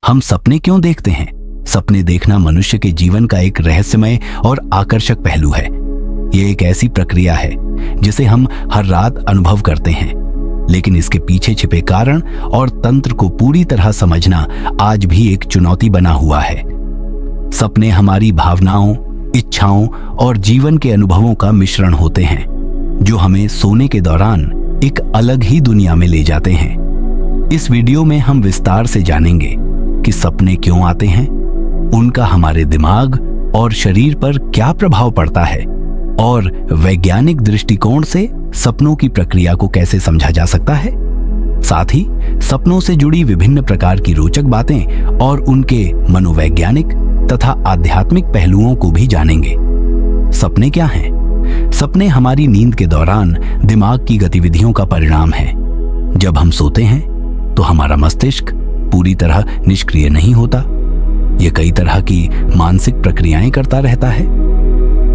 हम सपने क्यों देखते हैं? सपने देखना मनुष्य के जीवन का एक रहस्यमय और आकर्षक पहलू है। यह एक ऐसी प्रक्रिया है जिसे हम हर रात अनुभव करते हैं, लेकिन इसके पीछे छिपे कारण और तंत्र को पूरी तरह समझना आज भी एक चुनौती बना हुआ है। सपने हमारी भावनाओं, इच्छाओं और जीवन के अनुभवों का मिश्रण होते हैं, जो हमें सोने के दौरान एक अलग ही दुनिया में ले जाते हैं। इस वीडियो में हम विस्तार से जानेंगे कि सपने क्यों आते हैं, उनका हमारे दिमाग और शरीर पर क्या प्रभाव पड़ता है और वैज्ञानिक दृष्टिकोण से सपनों की प्रक्रिया को कैसे समझा जा सकता है। साथ ही सपनों से जुड़ी विभिन्न प्रकार की रोचक बातें और उनके मनोवैज्ञानिक तथा आध्यात्मिक पहलुओं को भी जानेंगे। सपने क्या हैं? सपने हमारी नींद के दौरान दिमाग की गतिविधियों का परिणाम है। जब हम सोते हैं तो हमारा मस्तिष्क पूरी तरह निष्क्रिय नहीं होता। यह कई तरह की मानसिक प्रक्रियाएं करता रहता है।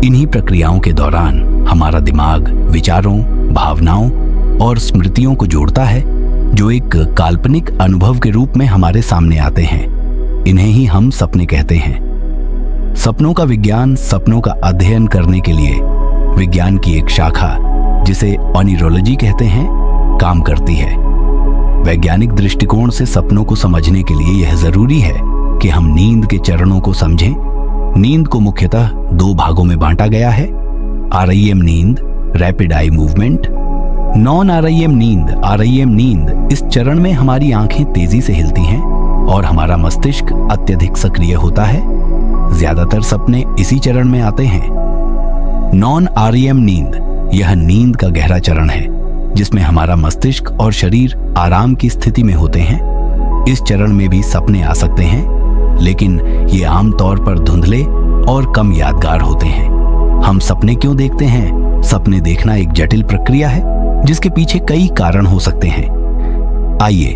इन्हीं प्रक्रियाओं के दौरान हमारा दिमाग विचारों, भावनाओं और स्मृतियों को जोड़ता है, जो एक काल्पनिक अनुभव के रूप में हमारे सामने आते हैं। इन्हें ही हम सपने कहते हैं। सपनों का विज्ञान सपनों का अध्ययन करने के लिए विज्ञान की एक शाखा, जिसे ओनिरोलॉजी कहते हैं, काम करती है। वैज्ञानिक दृष्टिकोण से सपनों को समझने के लिए यह जरूरी है कि हम नींद के चरणों को समझें। नींद को मुख्यतः दो भागों में बांटा गया है: REM नींद, rapid eye movement. Non REM नींद, REM नींद, इस चरण में हमारी आंखें तेजी से हिलती हैं और हमारा मस्तिष्क अत्यधिक सक्रिय होता है। ज्यादातर सपने इसी चरण में आते हैं। नॉन REM नींद, यह नींद का गहरा चरण है जिसमें हमारा मस्तिष्क और शरीर आराम की स्थिति में होते हैं। इस चरण में भी सपने आ सकते हैं, लेकिन ये आमतौर पर धुंधले और कम यादगार होते हैं। हम सपने क्यों देखते हैं? सपने देखना एक जटिल प्रक्रिया है जिसके पीछे कई कारण हो सकते हैं। आइए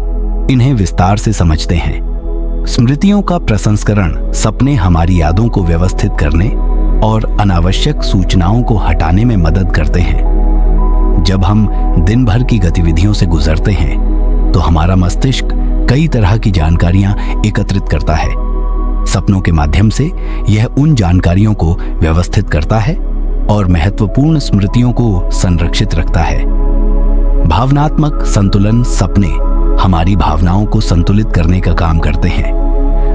इन्हें विस्तार से समझते हैं। स्मृतियों का प्रसंस्करण। सपने हमारी यादों को व्यवस्थित करने और अनावश्यक सूचनाओं को हटाने में मदद करते हैं। जब हम दिन भर की गतिविधियों से गुजरते हैं तो हमारा मस्तिष्क कई तरह की जानकारियां एकत्रित करता है। सपनों के माध्यम से यह उन जानकारियों को व्यवस्थित करता है और महत्वपूर्ण स्मृतियों को संरक्षित रखता है। भावनात्मक संतुलन। सपने हमारी भावनाओं को संतुलित करने का काम करते हैं।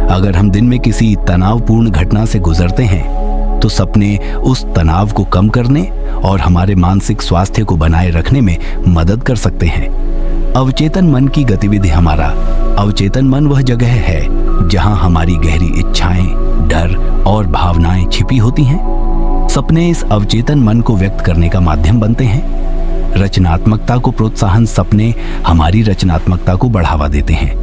अगर हम दिन में किसी तनावपूर्ण घटना से गुजरते हैं तो सपने उस तनाव को कम करने और हमारे मानसिक स्वास्थ्य को बनाए रखने में मदद कर सकते हैं। अवचेतन मन की गतिविधि। हमारा अवचेतन मन वह जगह है जहां हमारी गहरी इच्छाएं, डर और भावनाएं छिपी होती हैं। सपने इस अवचेतन मन को व्यक्त करने का माध्यम बनते हैं। रचनात्मकता को प्रोत्साहन। सपने हमारी रचनात्मकता को बढ़ावा देते हैं।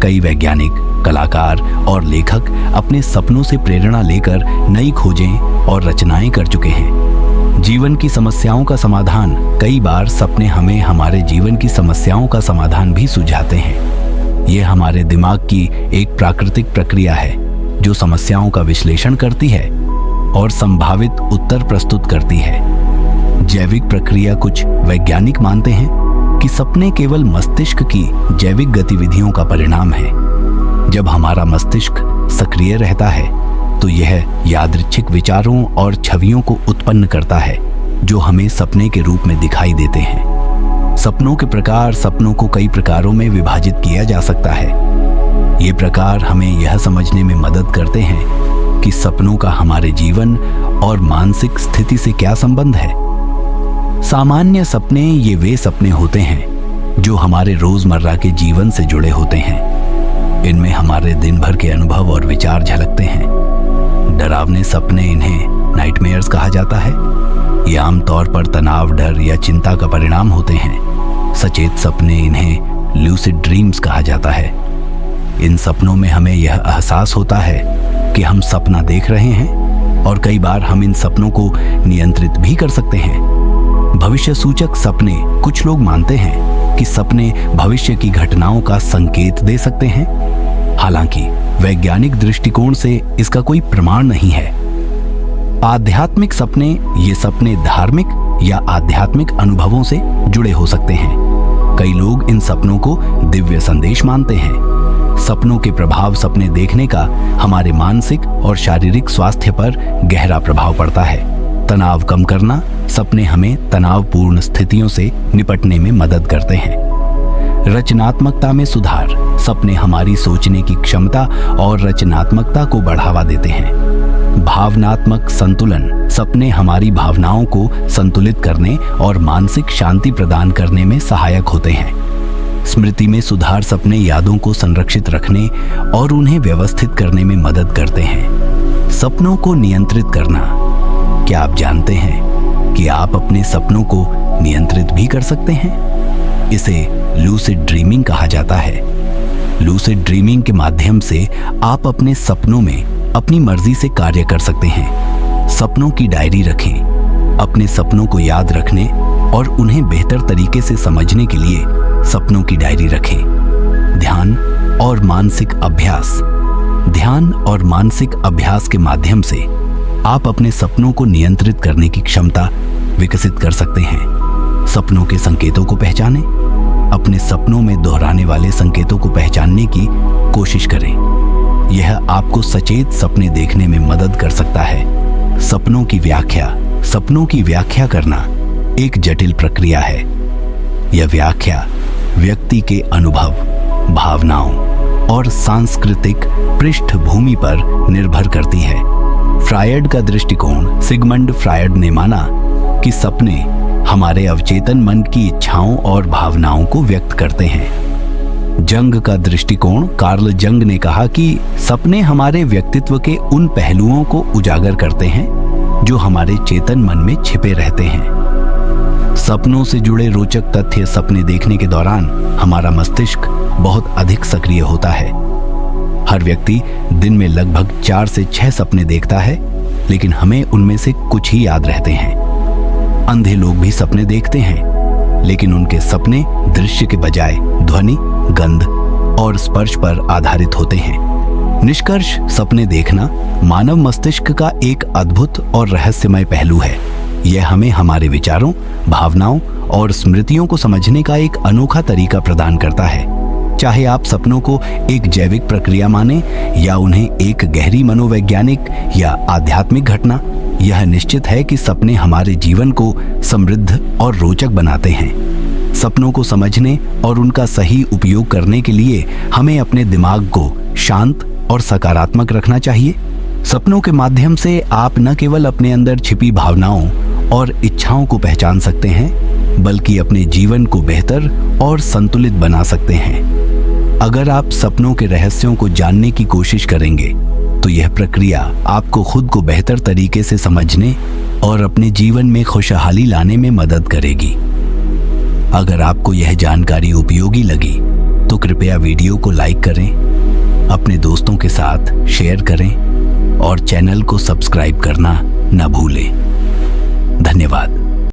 कई वैज्ञानिक, कलाकार और लेखक अपने सपनों से प्रेरणा लेकर नई खोजें और रचनाएं कर चुके हैं। जीवन की समस्याओं का समाधान। कई बार सपने हमें हमारे जीवन की समस्याओं का समाधान भी सुझाते हैं। यह हमारे दिमाग की एक प्राकृतिक प्रक्रिया है जो समस्याओं का विश्लेषण करती है और संभावित उत्तर प्रस्तुत करती है। जैविक प्रक्रिया। कुछ वैज्ञानिक मानते हैं कि सपने केवल मस्तिष्क की जैविक गतिविधियों का परिणाम है। जब हमारा मस्तिष्क सक्रिय रहता है तो यह यादृच्छिक विचारों और छवियों को उत्पन्न करता है जो हमें सपने के रूप में दिखाई देते हैं। सपनों के प्रकार। सपनों को कई प्रकारों में विभाजित किया जा सकता है। ये प्रकार हमें यह समझने में मदद करते हैं कि सपनों का हमारे जीवन और मानसिक स्थिति से क्या संबंध है। सामान्य सपने। ये वे सपने होते हैं जो हमारे रोजमर्रा के जीवन से जुड़े होते हैं। इनमें हमारे दिन भर के अनुभव और विचार झलकते हैं। डरावने सपने, इन्हें नाइटमेयर्स कहा जाता है। ये आमतौर पर तनाव, डर या चिंता का परिणाम होते हैं। सचेत सपने, इन्हें लूसिड ड्रीम्स कहा जाता है। इन सपनों में हमें यह एहसास होता है कि हम सपना देख रहे हैं और कई बार हम इन सपनों को नियंत्रित भी कर सकते हैं। भविष्य सूचक सपने। कुछ लोग मानते हैं कि सपने भविष्य की घटनाओं का संकेत दे सकते हैं। हालांकि वैज्ञानिक दृष्टिकोण से इसका कोई प्रमाण नहीं है। आध्यात्मिक सपने। ये सपने धार्मिक या आध्यात्मिक अनुभवों से जुड़े हो सकते हैं। कई लोग इन सपनों को दिव्य संदेश मानते हैं। सपनों के प्रभाव सपने देखने का हमारे मानसिक और शारीरिक स्वास्थ्य पर गहरा प्रभाव पड़ता है। तनाव कम करना, सपने हमें तनावपूर्ण स्थितियों से निपटने में मदद करते हैं। रचनात्मकता में सुधार, सपने हमारी सोचने की क्षमता और रचनात्मकता को बढ़ावा देते हैं। भावनात्मक संतुलन, सपने हमारी भावनाओं को संतुलित करने और मानसिक शांति प्रदान करने में सहायक होते हैं। स्मृति में सुधार, सपने यादों को संरक्षित रखने और उन्हें व्यवस्थित करने में मदद करते हैं। सपनों को नियंत्रित करना, क्या आप जानते हैं कि आप अपने सपनों को नियंत्रित भी कर सकते हैं? इसे लूसिड ड्रीमिंग कहा जाता है। लूसिड ड्रीमिंग के माध्यम से आप अपने सपनों में अपनी मर्जी से कार्य कर सकते हैं। सपनों की डायरी रखें। अपने सपनों को याद रखने और उन्हें बेहतर तरीके से समझने के लिए सपनों की डायरी रखें। ध्यान और मानसिक अभ्यास, ध्यान और मानसिक अभ्यास के माध्यम से आप अपने सपनों को नियंत्रित करने की क्षमता विकसित कर सकते हैं। सपनों के संकेतों को पहचानें। अपने सपनों में दोहराने वाले संकेतों को पहचानने की कोशिश करें। यह आपको सचेत सपने देखने में मदद कर सकता है। सपनों की व्याख्या, सपनों की व्याख्या करना एक जटिल प्रक्रिया है। यह व्याख्या व्यक्ति के अनुभव, भावनाओं और सांस्कृतिक पृष्ठभूमि पर निर्भर करती है। फ्रायड का दृष्टिकोण, सिगमंड फ्रायड ने माना कि सपने हमारे अवचेतन मन की इच्छाओं और भावनाओं को व्यक्त करते हैं। जंग का दृष्टिकोण, कार्ल जंग ने कहा कि सपने हमारे व्यक्तित्व के उन पहलुओं को उजागर करते हैं जो हमारे चेतन मन में छिपे रहते हैं। सपनों से जुड़े रोचक तथ्य, सपने देखने के दौरान हमारा मस्तिष्क बहुत अधिक सक्रिय होता है। हर व्यक्ति दिन में लगभग 4 से 6 सपने देखता है, लेकिन हमें उनमें से कुछ ही याद रहते हैं। अंधे लोग भी सपने देखते हैं, लेकिन उनके सपने दृश्य के बजाय ध्वनि, गंध और स्पर्श पर आधारित होते हैं। निष्कर्ष, सपने देखना मानव मस्तिष्क का एक अद्भुत और रहस्यमय पहलू है। यह हमें हमारे विचारों, भावनाओं और स्मृतियों को समझने का एक अनोखा तरीका प्रदान करता है। चाहे आप सपनों को एक जैविक प्रक्रिया माने या उन्हें एक गहरी मनोवैज्ञानिक या आध्यात्मिक घटना, यह निश्चित है कि सपने हमारे जीवन को समृद्ध और रोचक बनाते हैं। सपनों को समझने और उनका सही उपयोग करने के लिए हमें अपने दिमाग को शांत और सकारात्मक रखना चाहिए। सपनों के माध्यम से आप न केवल अपने अंदर छिपी भावनाओं और इच्छाओं को पहचान सकते हैं, बल्कि अपने जीवन को बेहतर और संतुलित बना सकते हैं। अगर आप सपनों के रहस्यों को जानने की कोशिश करेंगे, तो यह प्रक्रिया आपको खुद को बेहतर तरीके से समझने और अपने जीवन में खुशहाली लाने में मदद करेगी। अगर आपको यह जानकारी उपयोगी लगी, तो कृपया वीडियो को लाइक करें, अपने दोस्तों के साथ शेयर करें और चैनल को सब्सक्राइब करना न भूलें। धन्यवाद।